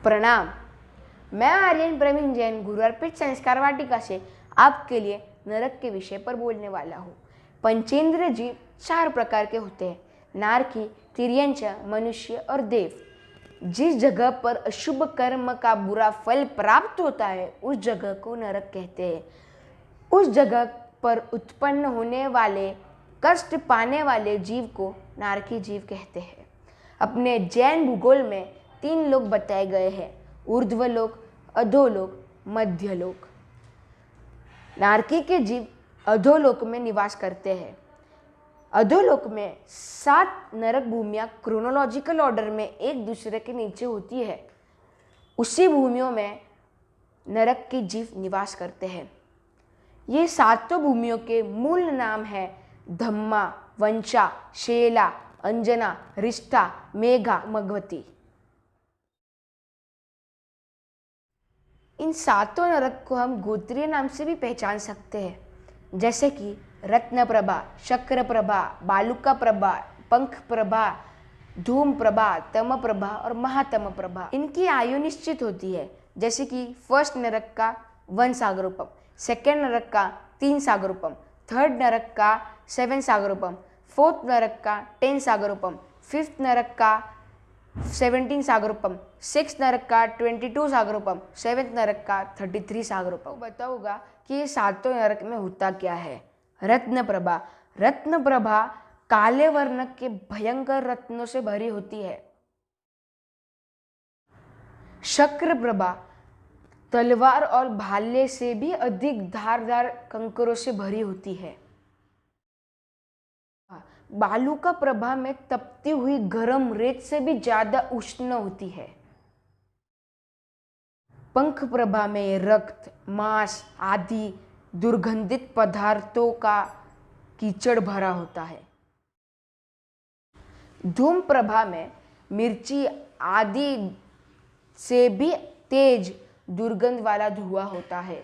प्रणाम। मैं आर्यन प्रवीण जैन गुरु अर्पित संस्कार वाटिका से आपके लिए नरक के विषय पर बोलने वाला हूँ। पंचेंद्र जीव 4 प्रकार के होते हैं: नारकी, तिर्यंच, मनुष्य और देव। जिस जगह पर अशुभ कर्म का बुरा फल प्राप्त होता है उस जगह को नरक कहते हैं। उस जगह पर उत्पन्न होने वाले कष्ट पाने वाले जीव को नारकी जीव कहते हैं। अपने जैन भूगोल में 3 लोक बताए गए हैं: ऊर्ध्वलोक, अधोलोक, मध्यलोक। नारकी के जीव अधोलोक में निवास करते हैं। अधोलोक में 7 नरक भूमियां क्रोनोलॉजिकल ऑर्डर में एक दूसरे के नीचे होती है। उसी भूमियों में नरक के जीव निवास करते हैं। ये 7 भूमियों के मूल नाम हैं: धम्मा, वंशा, शेला, अंजना, रिष्ठा, मेघा, मगवती। इन 7 नरक को हम गोत्रीय नाम से भी पहचान सकते हैं, जैसे कि रत्नप्रभा, शक्रप्रभा, बालुकाप्रभा, पंखप्रभा, धूमप्रभा, तमप्रभा और महातमप्रभा। इनकी आयु निश्चित होती है, जैसे कि फर्स्ट नरक का 1 सागरोपम, सेकेंड नरक का 3 सागरोपम, थर्ड नरक का 7 सागरोपम, फोर्थ नरक का 10 सागरोपम, फिफ्थ नरक का 17 सागरोपम, सिक्स नरक का 22 सागरोपम, सेवेंथ नरक का 33 सागरोपम। बताऊंगा कि ये 7 नरक में होता क्या है। रत्नप्रभा। रत्नप्रभा काले वर्ण के भयंकर रत्नों से भरी होती है। शक्रप्रभा तलवार और भाले से भी अधिक धारदार कंकरों से भरी होती है। बालुका प्रभा में तपती हुई गर्म रेत से भी ज्यादा उष्ण होती है। पंख प्रभा में रक्त, मांस आदि दुर्गंधित पदार्थों का कीचड़ भरा होता है। धूम प्रभा में मिर्ची आदि से भी तेज दुर्गंध वाला धुआं होता है।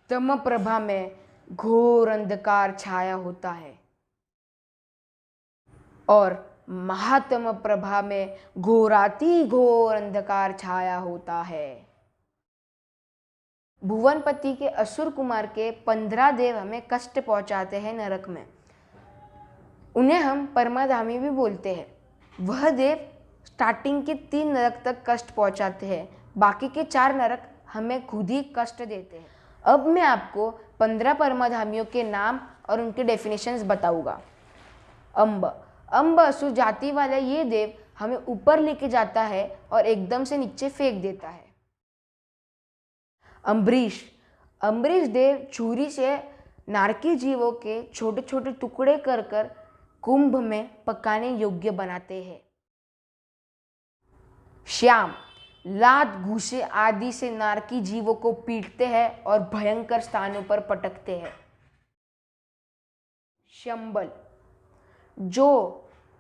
तम प्रभा में घोर अंधकार छाया होता है और महातम प्रभा में घोराति घोर अंधकार छाया होता है। भुवनपति के असुर कुमार के 15 देव हमें कष्ट पहुंचाते हैं नरक में। उन्हें हम परमाधामी भी बोलते हैं। वह देव स्टार्टिंग के 3 नरक तक कष्ट पहुंचाते हैं, बाकी के 4 नरक हमें खुद ही कष्ट देते हैं। अब मैं आपको 15 परमाधामियों के नाम और उनके डेफिनेशंस बताऊंगा। अम्ब। अम्ब असुर जाति वाला ये देव हमें ऊपर लेके जाता है और एकदम से नीचे फेंक देता है। अम्बरीश। अम्बरीश देव छुरी से नारकी जीवों के छोटे छोटे टुकड़े कर कर कुंभ में पकाने योग्य बनाते हैं। श्याम लात, घूसे आदि से नारकी जीवों को पीटते हैं और भयंकर स्थानों पर पटकते हैं। शंबल जो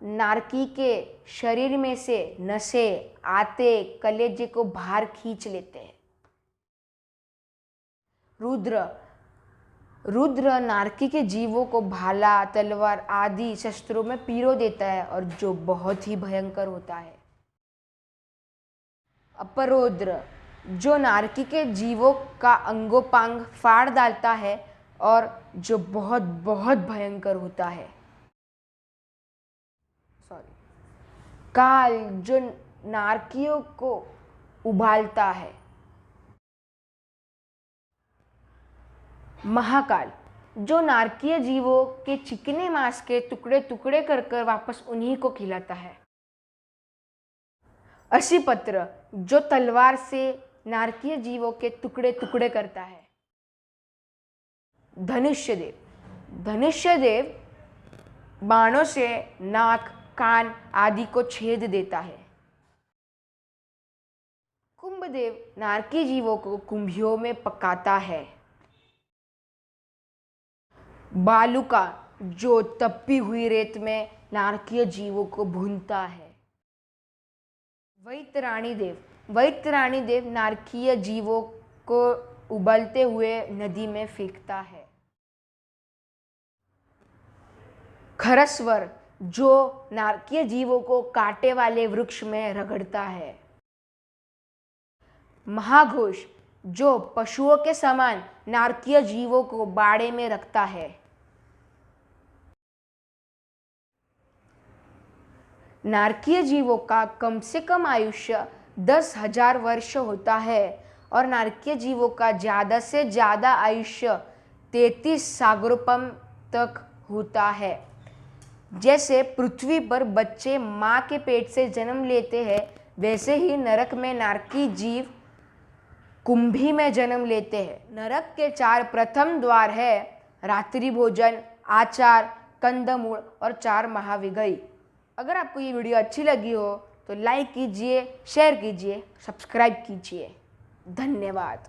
नारकी के शरीर में से नसें, आते, कलेजे को बाहर खींच लेते हैं। रुद्र। रुद्र नारकी के जीवों को भाला, तलवार आदि शस्त्रों में पीरो देता है और जो बहुत ही भयंकर होता है। अपरोद्र जो नारकी के जीवों का अंगोपांग फाड़ डालता है और जो बहुत बहुत भयंकर होता है। काल जो नारकियों को उबालता है। महाकाल जो नारकीय जीवों के चिकने मांस के टुकड़े टुकड़े कर कर वापस उन्हीं को खिलाता है। असिपत्र जो तलवार से नारकीय जीवों के टुकड़े टुकड़े करता है। धनुष्यदेव। धनुष्यदेव बाणों से नाक, कान आदि को छेद देता है। कुंभदेव नारकी जीवों को कुंभियों में पकाता है। बालुका जो तपी हुई रेत में नारकीय जीवों को भूनता है। वैतराणी देव। वैतराणी देव नारकीय जीवों को उबलते हुए नदी में फेंकता है। खरस्वर जो नारकीय जीवों को कांटे वाले वृक्ष में रगड़ता है। महाघोष, जो पशुओं के समान नारकीय जीवों को बाड़े में रखता है। नारकीय जीवों का कम से कम आयुष्य 10,000 वर्ष होता है और नारकीय जीवों का ज़्यादा से ज़्यादा आयुष्य 33 सागरोपम तक होता है। जैसे पृथ्वी पर बच्चे माँ के पेट से जन्म लेते हैं, वैसे ही नरक में नारकीय जीव कुंभी में जन्म लेते हैं। नरक के 4 प्रथम द्वार है रात्रि भोजन, आचार, कंदमूल और 4 महाविगई। अगर आपको ये वीडियो अच्छी लगी हो तो लाइक कीजिए, शेयर कीजिए, सब्सक्राइब कीजिए। धन्यवाद।